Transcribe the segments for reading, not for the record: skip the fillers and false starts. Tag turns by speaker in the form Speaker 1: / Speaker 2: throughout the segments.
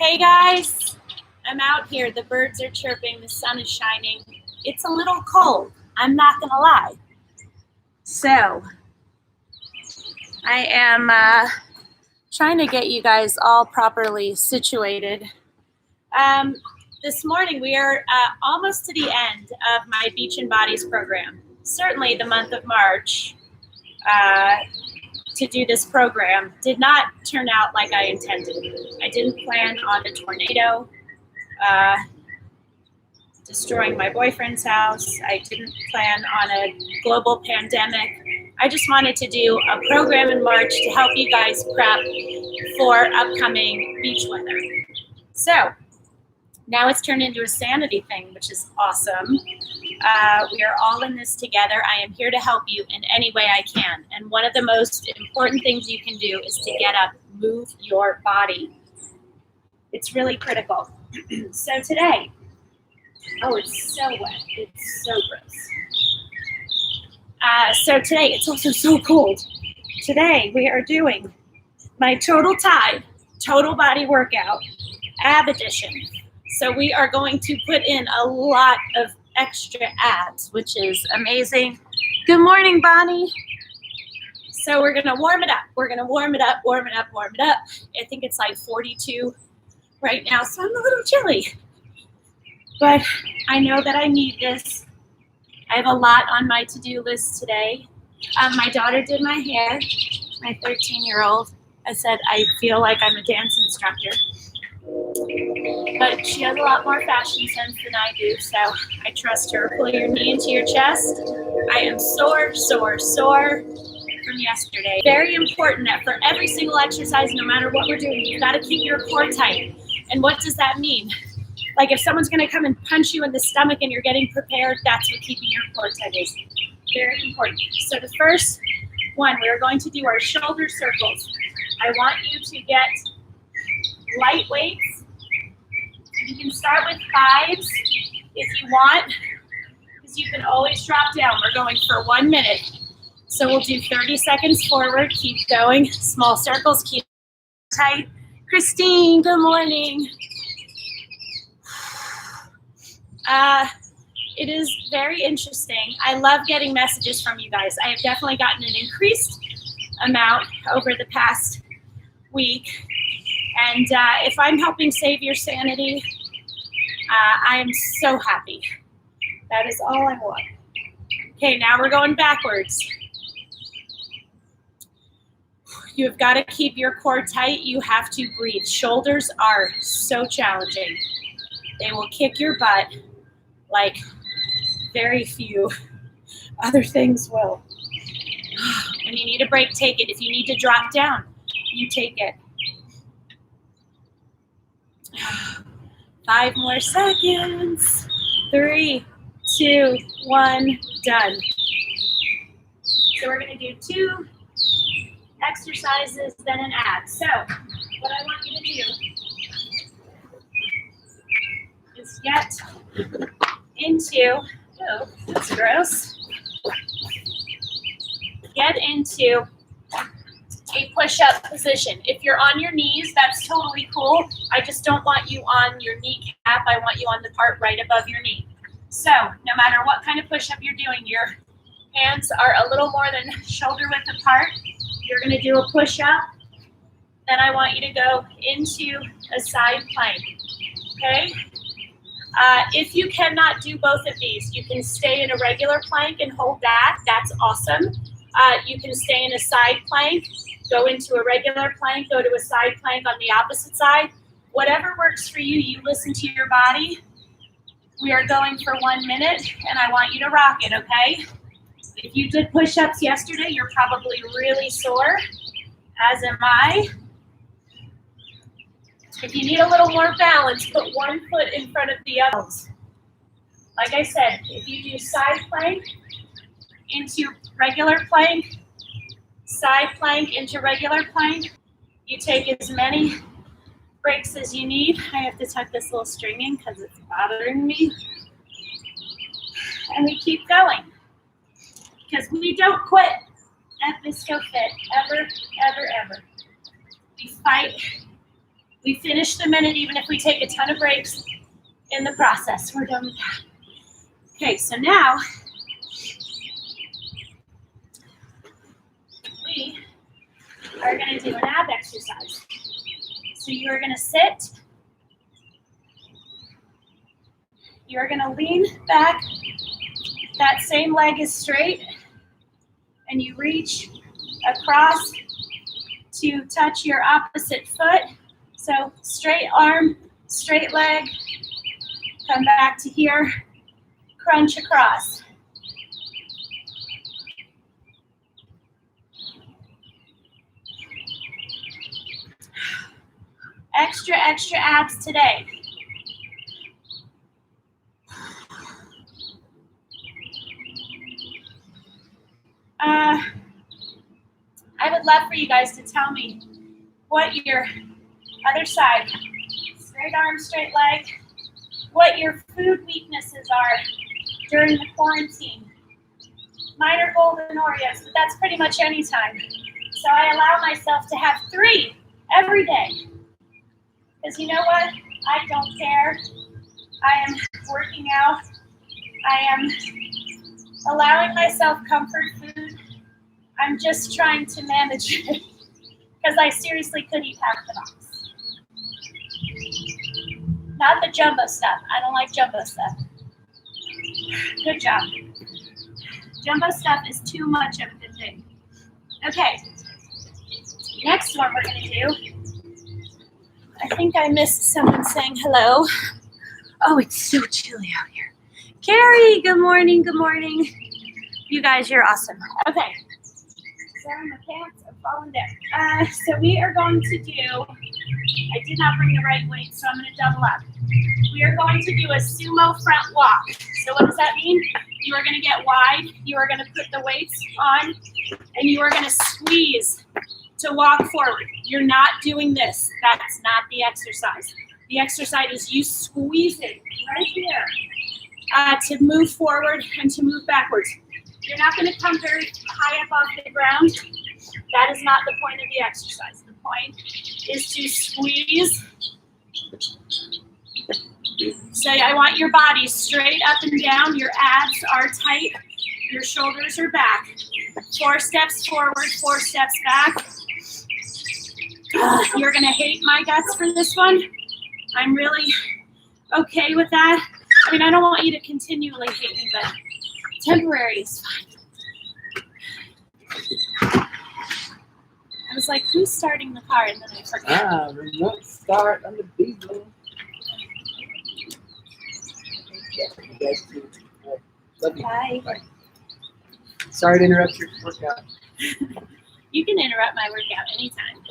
Speaker 1: Hey guys, I'm out here. The birds are chirping, the sun is shining. It's a little cold, I'm not gonna lie. So, I am trying to get you guys all properly situated. This morning we are almost to the end of my Beachin Bodies program. Certainly the month of March to do this program did not turn out like I intended. I didn't plan on a tornado destroying my boyfriend's house. I didn't plan on a global pandemic. I just wanted to do a program in March to help you guys prep for upcoming beach weather. So now it's turned into a sanity thing, which is awesome. We are all in this together. I am here to help you in any way I can. And one of the most important things you can do is to get up, move your body. It's really critical. So today, oh, it's so wet. It's so gross. So today, it's also so cold. Today, we are doing my total tide, total body workout, ab edition. So we are going to put in a lot of extra abs, which is amazing. Good morning, Bonnie. So we're gonna warm it up. We're gonna warm it up, warm it up, warm it up. I think it's like 42 right now, so I'm a little chilly. But I know that I need this. I have a lot on my to-do list today. My daughter did my hair, my 13-year-old. I said, I feel like I'm a dance instructor. But she has a lot more fashion sense than I do, so I trust her. Pull your knee into your chest. I am sore, sore, sore from yesterday. Very important that for every single exercise, no matter what we're doing, you've got to keep your core tight. And what does that mean? Like if someone's going to come and punch you in the stomach and you're getting prepared, that's what keeping your core tight is. Very important. So the first one, we're going to do our shoulder circles. I want you to get light weights. You can start with 5s if you want, because you can always drop down. We're going for 1 minute. So we'll do 30 seconds forward, keep going. Small circles, keep tight. Christine, good morning. It is very interesting. I love getting messages from you guys. I have definitely gotten an increased amount over the past week. And if I'm helping save your sanity, I am so happy. That is all I want. Okay, now we're going backwards. You've got to keep your core tight. You have to breathe. Shoulders are so challenging. They will kick your butt like very few other things will. When you need a break, take it. If you need to drop down, you take it. 5 more seconds. 3, 2, 1, done. So we're going to do 2 exercises, then an ab. So what I want you to do is get into, oh, that's gross. Get into a push-up position. If you're on your knees, that's totally cool. I just don't want you on your kneecap. I want you on the part right above your knee. So no matter what kind of push-up you're doing, your hands are a little more than shoulder width apart. You're going to do a push-up. Then I want you to go into a side plank. Okay? If you cannot do both of these, you can stay in a regular plank and hold that. That's awesome. You can stay in a side plank, go into a regular plank, go to a side plank on the opposite side. Whatever works for you, you listen to your body. We are going for 1 minute, and I want you to rock it, okay? If you did push-ups yesterday, you're probably really sore, as am I. If you need a little more balance, put one foot in front of the other. Like I said, if you do side plank into regular plank, side plank into regular plank, you take as many breaks as you need. I have to tuck this little string in because it's bothering me. And we keep going. Because we don't quit at ViscoFit, ever, ever, ever. We fight. We finish the minute even if we take a ton of breaks in the process. We're done with that. Okay, so now we are going to do an ab exercise. So you are going to sit. You are going to lean back. That same leg is straight. And you reach across to touch your opposite foot. So straight arm, straight leg. Come back to here. Crunch across. Extra, extra abs today. I would love for you guys to tell me what your other side, straight arm, straight leg, what your food weaknesses are during the quarantine. Mine are golden Oreos, but that's pretty much any time. So I allow myself to have 3 every day. Because you know what? I don't care. I am working out. I am allowing myself comfort food. I'm just trying to manage it. Because I seriously could eat half the box. Not the jumbo stuff. I don't like jumbo stuff. Good job. Jumbo stuff is too much of a good thing. Okay. Next one we're going to do. I think I missed someone saying hello. Oh, it's so chilly out here. Carrie, good morning, good morning. You guys, you're awesome. Okay. Sorry, my pants are falling down. So we are going to do, I did not bring the right weight, so I'm going to double up. We are going to do a sumo front walk. So what does that mean? You are going to get wide. You are going to put the weights on, and you are going to squeeze to walk forward. You're not doing this. That's not the exercise. The exercise is you squeezing right here to move forward and to move backwards. You're not going to come very high up off the ground. That is not the point of the exercise. The point is to squeeze. So I want your body straight up and down. Your abs are tight. Your shoulders are back. 4 steps forward, 4 steps back. You're going to hate my guts for this one. I'm really okay with that. I mean, I don't want you to continually hate me, but temporary is fine. I was like, who's starting the car? And then I forgot.
Speaker 2: Remote start on the diesel. Love you.
Speaker 1: Bye.
Speaker 2: Bye. Sorry to interrupt your workout.
Speaker 1: You can interrupt my workout anytime.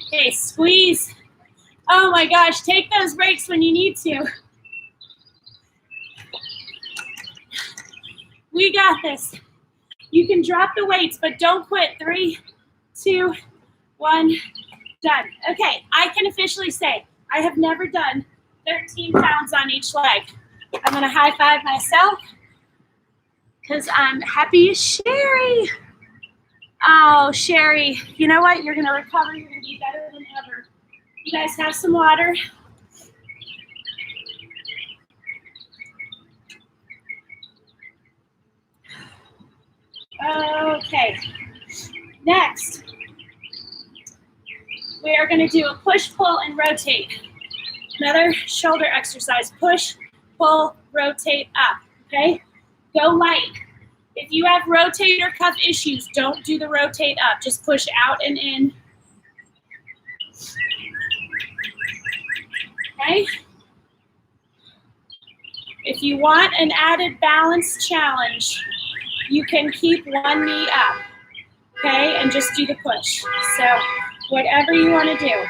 Speaker 1: Okay, squeeze. Oh my gosh, take those breaks when you need to. We got this. You can drop the weights, but don't quit. 3, 2, 1, done. Okay, I can officially say I have never done 13 pounds on each leg. I'm going to high five myself because I'm happy as Sherry. Oh, Sherry, you know what? You're going to recover. You're going to be better than ever. You guys have some water. Okay. Next, we are going to do a push, pull, and rotate. Another shoulder exercise. Push, pull, rotate up. Okay? Go light. If you have rotator cuff issues, don't do the rotate up. Just push out and in. Okay? If you want an added balance challenge, you can keep one knee up. Okay? And just do the push. So, whatever you want to do.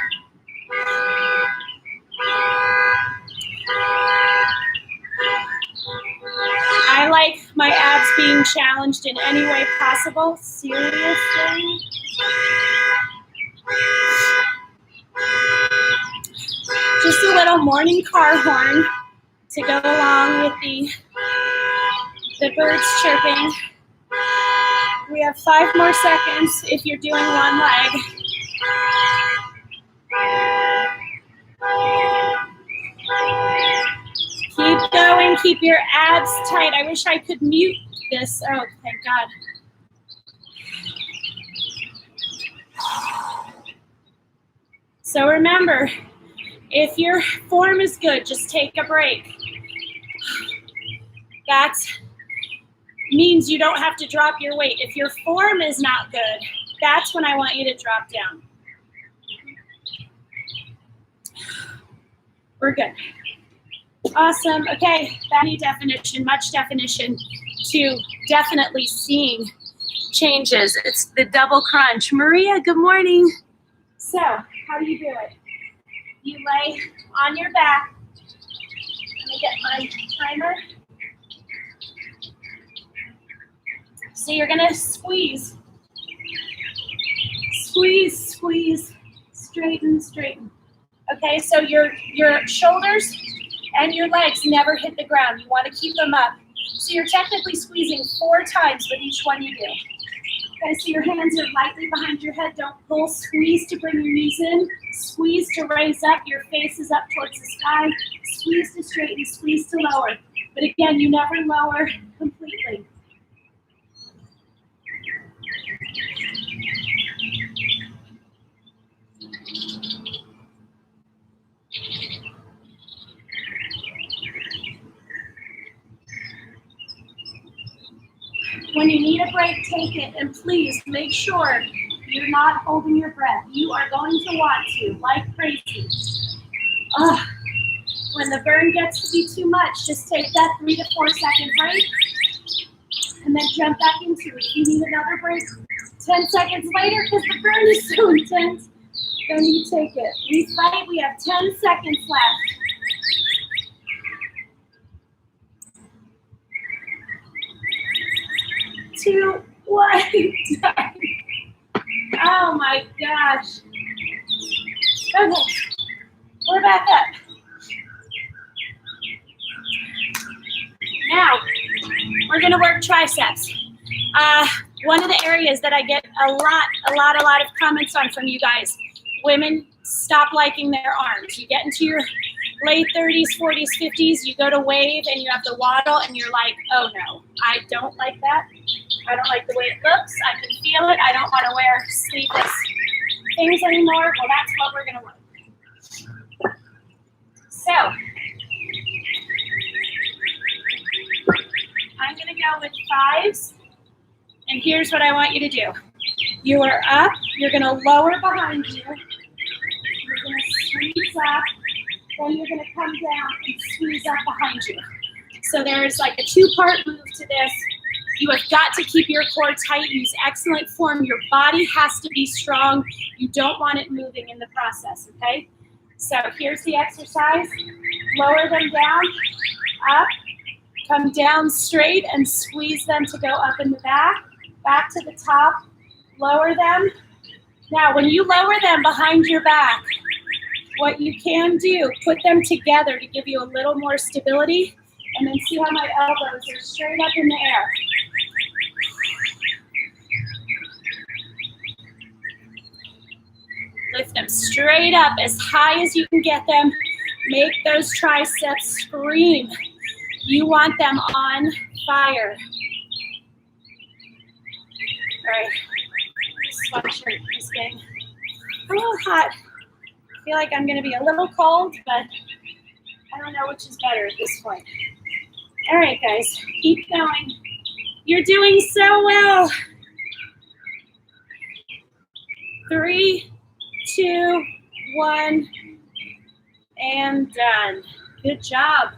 Speaker 1: I like my abs being challenged in any way possible. Seriously. Just a little morning car horn to go along with the birds chirping. We have 5 more seconds if you're doing one leg. keep your abs tight. I wish I could mute this. Oh, thank God. So remember, if your form is good, just take a break. That means you don't have to drop your weight. If your form is not good, that's when I want you to drop down. We're good. Awesome. Okay, any definition, much definition to definitely seeing changes. It's the double crunch. Maria, good morning. So, how do you do it? You lay on your back. Let me get my timer. So you're gonna squeeze. Squeeze, squeeze, straighten, straighten. Okay, so your shoulders and your legs never hit the ground. You want to keep them up. So you're technically squeezing 4 times with each one you do. Okay, so your hands are lightly behind your head. Don't pull. Squeeze to bring your knees in. Squeeze to raise up. Your face is up towards the sky. Squeeze to straighten. Squeeze to lower. But again, you never lower completely. When you need a break, take it, and please make sure you're not holding your breath. You are going to want to, like crazy. When the burn gets to be too much, just take that 3 to 4 second break, and then jump back into it. If you need another break 10 seconds later, because the burn is so intense, then you take it. We fight, we have 10 seconds left. 2, 1, done. Oh my gosh. Okay, we're back up. Now, we're gonna work triceps. One of the areas that I get a lot of comments on from you guys, women stop liking their arms. You get into your late 30s, 40s, 50s, you go to wave and you have the waddle and you're like, oh no, I don't like that. I don't like the way it looks. I can feel it. I don't want to wear sleeveless things anymore. Well, that's what we're going to work. So, I'm going to go with 5s. And here's what I want you to do. You are up. You're going to lower behind you. You're going to squeeze up. Then you're going to come down and squeeze up behind you. So there's like a 2-part move to this. You have got to keep your core tight, use excellent form. Your body has to be strong. You don't want it moving in the process, okay? So here's the exercise. Lower them down, up, come down straight and squeeze them to go up in the back to the top, lower them. Now, when you lower them behind your back, what you can do, put them together to give you a little more stability, and then see how my elbows are straight up in the air. Lift them straight up as high as you can get them. Make those triceps scream. You want them on fire. All right, this sweatshirt is getting a little hot. I feel like I'm gonna be a little cold, but I don't know which is better at this point. All right, guys, keep going. You're doing so well. 3, 2, 1, and done. Good job.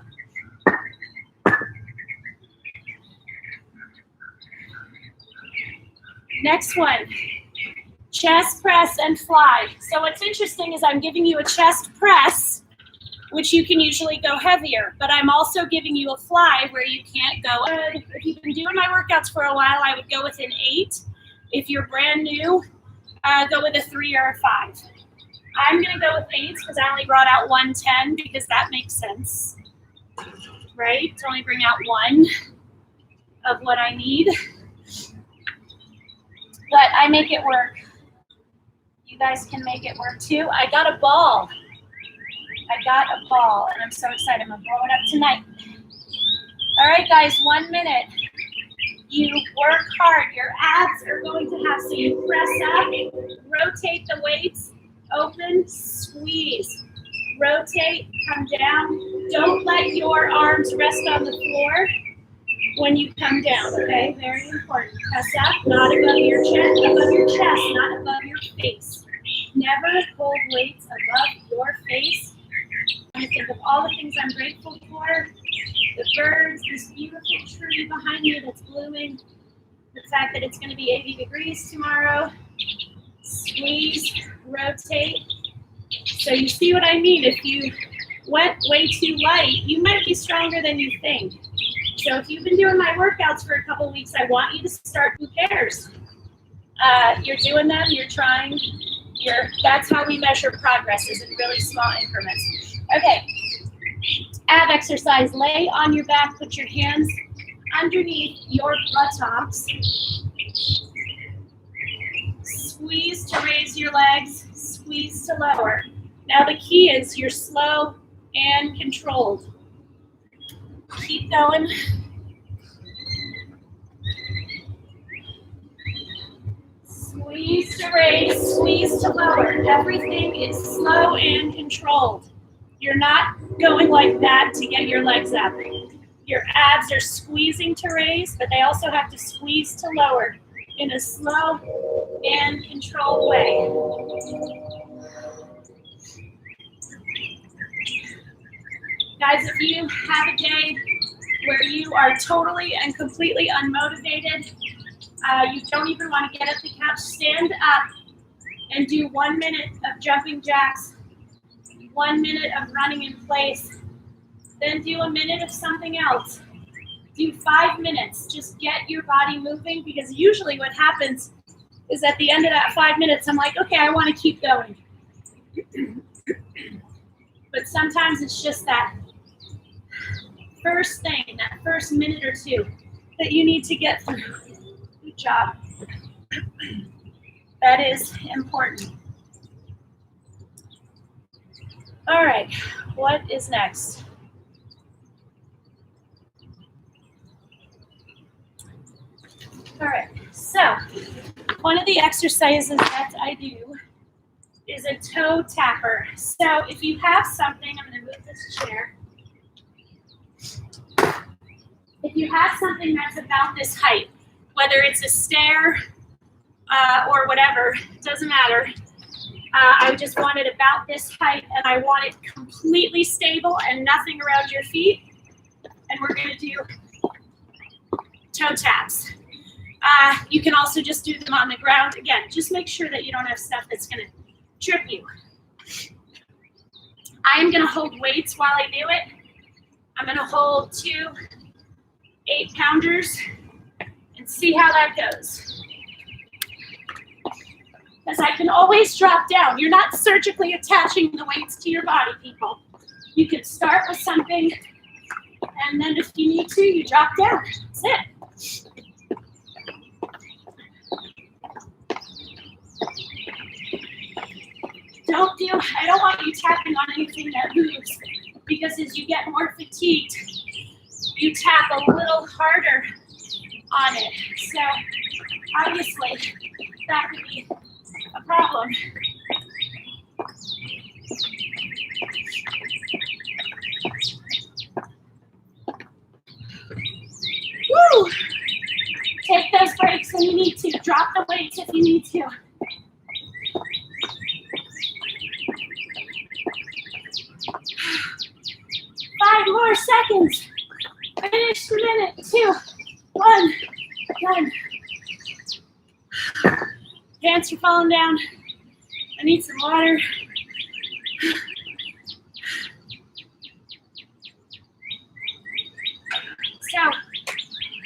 Speaker 1: Next one, chest press and fly. So what's interesting is I'm giving you a chest press, which you can usually go heavier, but I'm also giving you a fly where you can't go. If you've been doing my workouts for a while, I would go with an 8. If you're brand new, go with a 3 or a 5. I'm gonna go with 8s because I only brought out 110 because that makes sense, right? To only bring out 1 of what I need. But I make it work. You guys can make it work too. I got a ball. And I'm so excited. I'm gonna blow it up tonight. All right, guys, 1 minute. You work hard. Your abs are going to have, so you press up, rotate the weights, open, squeeze. Rotate, come down. Don't let your arms rest on the floor when you come down, okay? Very important. Press up, not above your chest, not above your face. Never hold weights above your face. I think of all the things I'm grateful for. The birds, this beautiful tree behind me that's blooming. The fact that it's going to be 80 degrees tomorrow. Squeeze, rotate. So you see what I mean? If you went way too light, you might be stronger than you think. So if you've been doing my workouts for a couple weeks, I want you to start. Who cares? You're doing them, you're trying. That's how we measure progress, is in really small increments. Okay, ab exercise. Lay on your back, put your hands underneath your buttocks. Squeeze to raise your legs, squeeze to lower. Now the key is you're slow and controlled. Keep going. Squeeze to raise, squeeze to lower. Everything is slow and controlled. You're not going like that to get your legs up. Your abs are squeezing to raise, but they also have to squeeze to lower in a slow and controlled way. Guys, if you have a day where you are totally and completely unmotivated, you don't even want to get up the couch, stand up and do 1 minute of jumping jacks, 1 minute of running in place, then do a minute of something else. Do 5 minutes, just get your body moving, because usually what happens is at the end of that 5 minutes, I'm like, okay, I want to keep going. But sometimes it's just that first thing, that first minute or two that you need to get through. Good job. That is important. All right, what is next? All right, so one of the exercises that I do is a toe tapper. So if you have something, I'm going to move this chair. If you have something that's about this height, whether it's a stair or whatever, it doesn't matter. I just want it about this height, and I want it completely stable and nothing around your feet. And we're going to do toe taps. You can also just do them on the ground. Again, just make sure that you don't have stuff that's going to trip you. I am going to hold weights while I do it. I'm going to hold 2 8-pounders and see how that goes. Because I can always drop down. You're not surgically attaching the weights to your body, people. You can start with something, and then if you need to, you drop down. That's it. I don't want you tapping on anything that moves, because as you get more fatigued, you tap a little harder on it. So obviously that could be a problem. Woo! Take those breaks when you need to. Drop the weights if you need to. Five more seconds. Finish the minute. 2, 1, done. Pants are falling down. I need some water. So,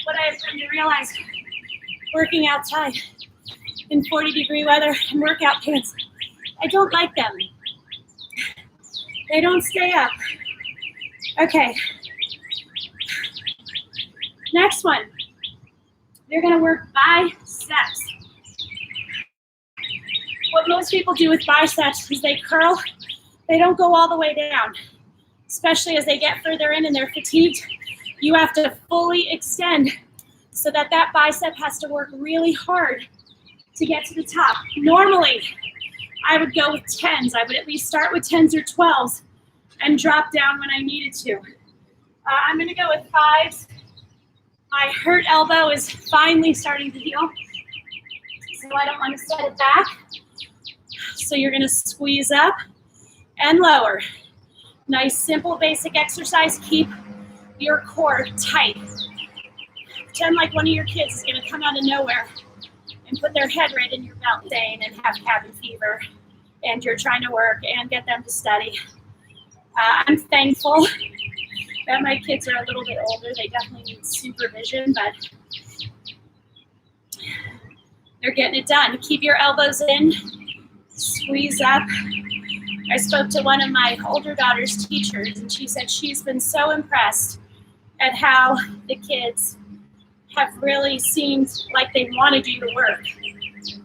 Speaker 1: what I've come to realize, working outside in 40-degree weather in workout pants, I don't like them. They don't stay up. Okay. Next one. You're going to work biceps. What most people do with biceps is they curl. They don't go all the way down, especially as they get further in and they're fatigued. You have to fully extend so that that bicep has to work really hard to get to the top. Normally, I would go with 10s. I would at least start with 10s or 12s and drop down when I needed to. I'm gonna go with 5s. My hurt elbow is finally starting to heal, so I don't want to set it back. So you're gonna squeeze up and lower. Nice, simple, basic exercise. Keep your core tight. Pretend like one of your kids is gonna come out of nowhere and put their head right in your belt vein and have cabin fever, and you're trying to work and get them to study. I'm thankful that my kids are a little bit older. They definitely need supervision, but they're getting it done. Keep your elbows in, squeeze up. I spoke to one of my older daughter's teachers, and she said she's been so impressed at how the kids have really seemed like they want to do the work.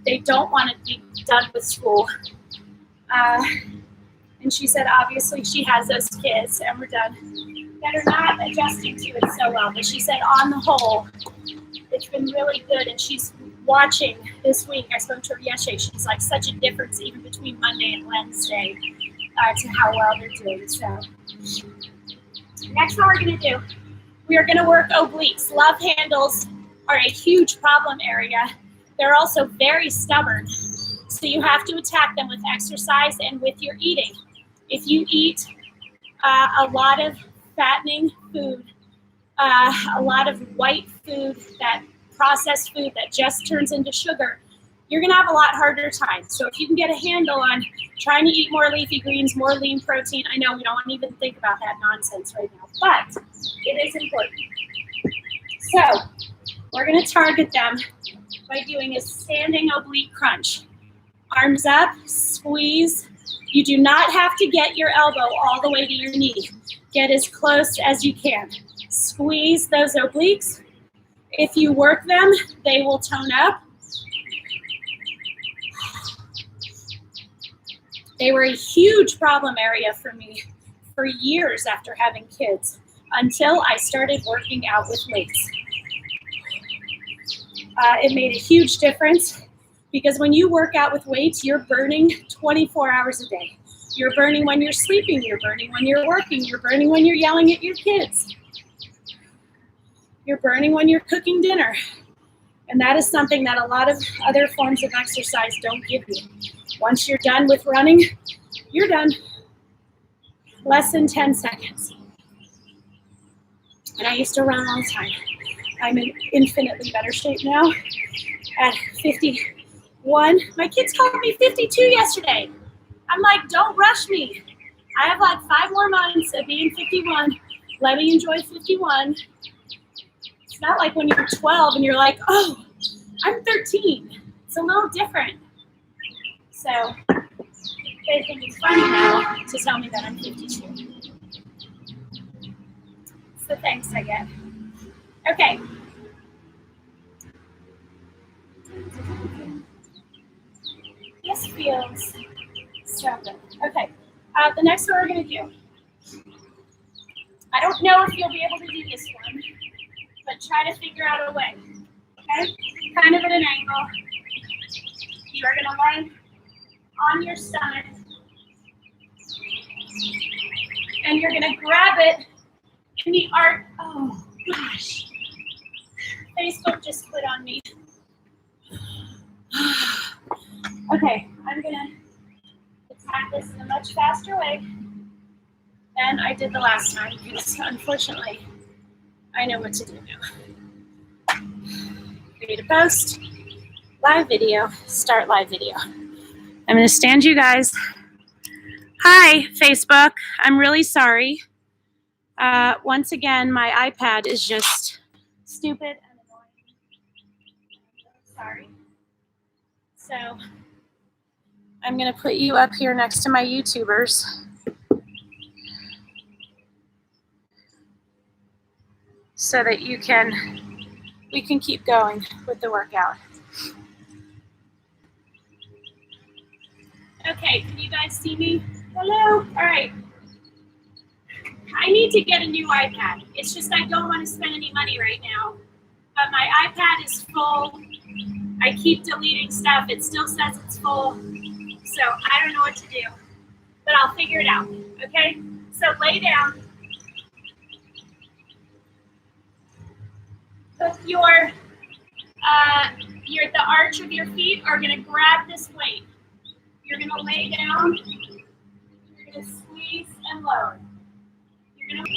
Speaker 1: They don't want to be done with school. And she said, obviously, she has those kids, and we're done, that are not adjusting to it so well. But she said, on the whole, it's been really good. And she's watching this week. I spoke to her yesterday. She's like, such a difference even between Monday and Wednesday to how well they're doing. So next what we're going to do, we are going to work obliques. Love handles are a huge problem area. They're also very stubborn. So you have to attack them with exercise and with your eating. If you eat a lot of fattening food, a lot of white food, that processed food that just turns into sugar, you're gonna have a lot harder time. So if you can get a handle on trying to eat more leafy greens, more lean protein, I know we don't even think about that nonsense right now, but it is important. So we're gonna target them by doing a standing oblique crunch. Arms up, squeeze. You do not have to get your elbow all the way to your knee. Get as close as you can. Squeeze those obliques. If you work them, they will tone up. They were a huge problem area for me for years after having kids, until I started working out with weights. It made a huge difference, because when you work out with weights, you're burning 24 hours a day. You're burning when you're sleeping, you're burning when you're working, you're burning when you're yelling at your kids. You're burning when you're cooking dinner. And that is something that a lot of other forms of exercise don't give you. Once you're done with running, you're done. Less than 10 seconds. And I used to run all the time. I'm in infinitely better shape now at 51. My kids called me 52 yesterday. I'm like, don't rush me. I have like 5 more months of being 51. Let me enjoy 51. It's not like when you're 12 and you're like, oh, I'm 13. It's a little different. So they think it's funny now to tell me that I'm 52. It's the thanks I get. Okay. This feels so good. Okay. The next one we're going to do. I don't know if you'll be able to do this one, but try to figure out a way. Okay? Kind of at an angle. You are going to land on your stomach. And you're going to grab it in the arc. Oh, gosh. Facebook just quit on me. Okay, I'm going to attack this in a much faster way than I did the last time, because unfortunately, I know what to do now. Create a post, live video, start live video. I'm going to stand you guys. Hi, Facebook. I'm really sorry. Once again, my iPad is just stupid and annoying. Sorry. So I'm going to put you up here next to my YouTubers. So that we can keep going with the workout. Okay, can you guys see me? Hello? All right. I need to get a new iPad. It's just I don't want to spend any money right now. But my iPad is full. I keep deleting stuff. It still says it's full. So I don't know what to do. But I'll figure it out. Okay? So lay down. Put the arch of your feet are going to grab this weight. You're going to lay down. You're going to squeeze and lower. You're going to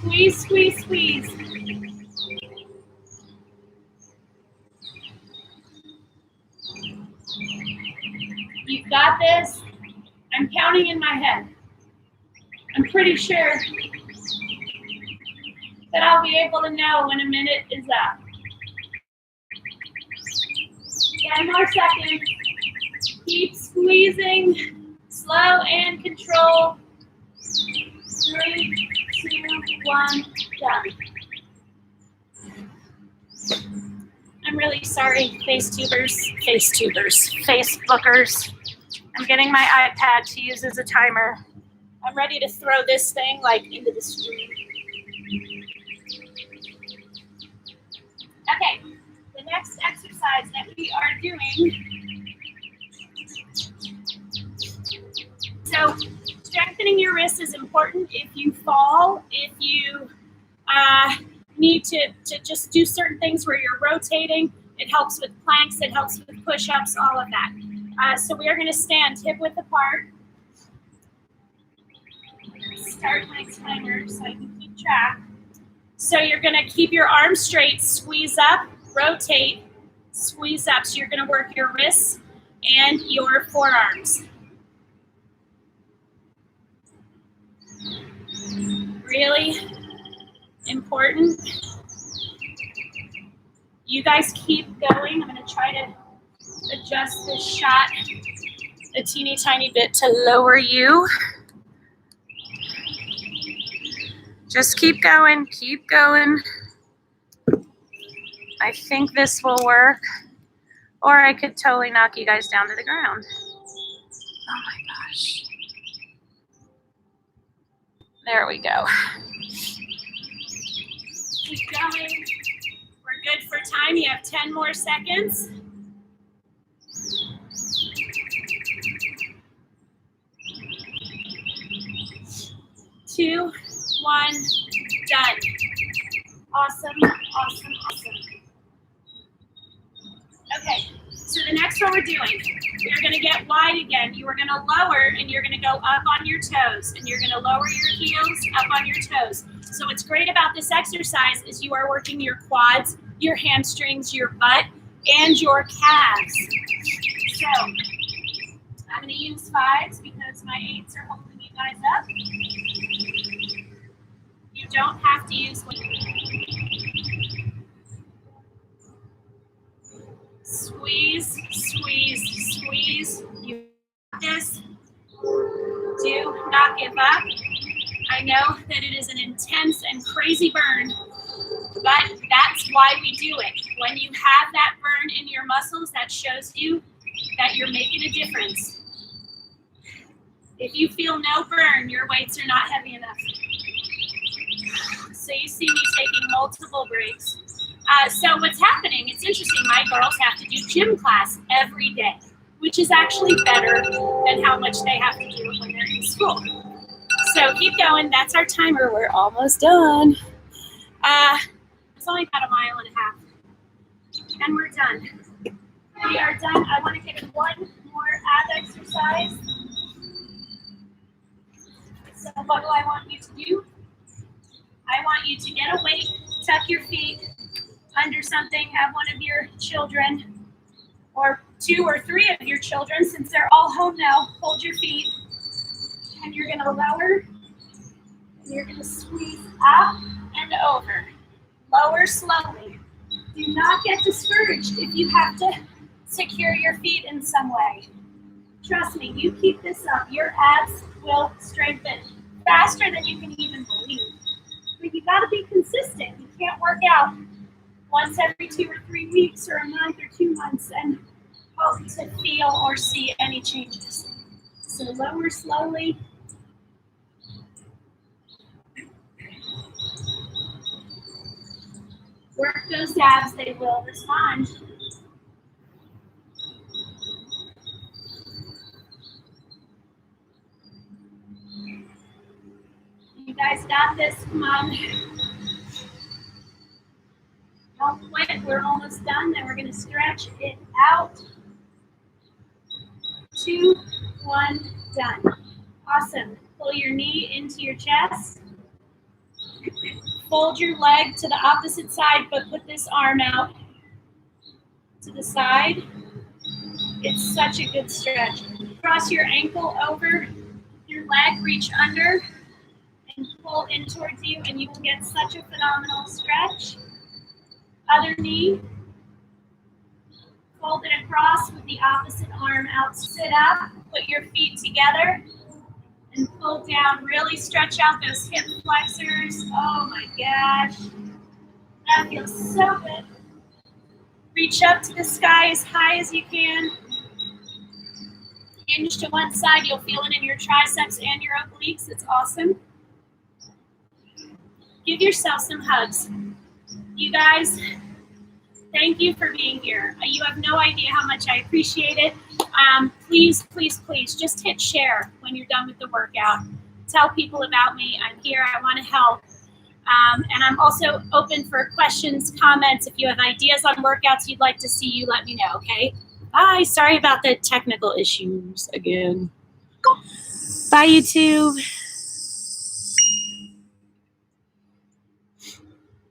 Speaker 1: squeeze, squeeze, squeeze. You've got this. I'm counting in my head. I'm pretty sure that I'll be able to know when a minute is up. 10 more seconds. Keep squeezing. Slow and control. 3, 2, 1, done. I'm really sorry, Facebookers. I'm getting my iPad to use as a timer. I'm ready to throw this thing like into the screen. Okay, the next exercise that we are doing. So strengthening your wrists is important if you fall, if you need to just do certain things where you're rotating. It helps with planks, it helps with push-ups, all of that. So we are going to stand hip width apart. Start my timer so I can keep track. So you're going to keep your arms straight, squeeze up, rotate, squeeze up. So you're going to work your wrists and your forearms. Really important. You guys keep going. I'm going to try to adjust this shot a teeny tiny bit to lower you. Just keep going, keep going. I think this will work. Or I could totally knock you guys down to the ground. Oh my gosh. There we go. Keep going. We're good for time. You have 10 more seconds. Two, 1, done. Awesome, awesome, awesome. Okay, so the next one we're doing, we are going to get wide again. You are going to lower and you're going to go up on your toes, and you're going to lower your heels up on your toes. So what's great about this exercise is you are working your quads, your hamstrings, your butt, and your calves. So I'm going to use 5s because my 8s are holding you guys up. You don't have to use one. Squeeze, squeeze, squeeze. You got this. Do not give up. I know that it is an intense and crazy burn, but that's why we do it. When you have that burn in your muscles, that shows you that you're making a difference. If you feel no burn, your weights are not heavy enough. So you see me taking multiple breaks. So what's happening, it's interesting, my girls have to do gym class every day, which is actually better than how much they have to do it when they're in school. So keep going, that's our timer, we're almost done. It's only about 1.5 miles, and we're done. We are done. I want to get one more ab exercise. So what do I want you to do? I want you to get a weight, tuck your feet under something, have one of your children, or 2 or 3 of your children, since they're all home now, hold your feet, and you're gonna lower, and you're gonna squeeze up and over. Lower slowly. Do not get discouraged if you have to secure your feet in some way. Trust me, you keep this up, your abs will strengthen faster than you can even believe. But you gotta be consistent. You can't work out once every 2 or 3 weeks or a month or 2 months and hope to feel or see any changes. So lower slowly. Work those abs, they will respond. You guys got this, come on. Don't quit, we're almost done. Then we're gonna stretch it out. 2, 1, done. Awesome. Pull your knee into your chest. Fold your leg to the opposite side, but put this arm out to the side. It's such a good stretch. Cross your ankle over your leg, reach under, and pull in towards you, and you will get such a phenomenal stretch. Other knee. Fold it across with the opposite arm out. Sit up, put your feet together, and pull down. Really stretch out those hip flexors. Oh my gosh. That feels so good. Reach up to the sky as high as you can. Hinge to one side. You'll feel it in your triceps and your obliques. It's awesome. Give yourself some hugs. You guys, thank you for being here. You have no idea how much I appreciate it. Please, please, please, just hit share when you're done with the workout. Tell people about me. I'm here. I want to help. And I'm also open for questions, comments. If you have ideas on workouts you'd like to see, you let me know, okay? Bye. Sorry about the technical issues again. Bye, YouTube.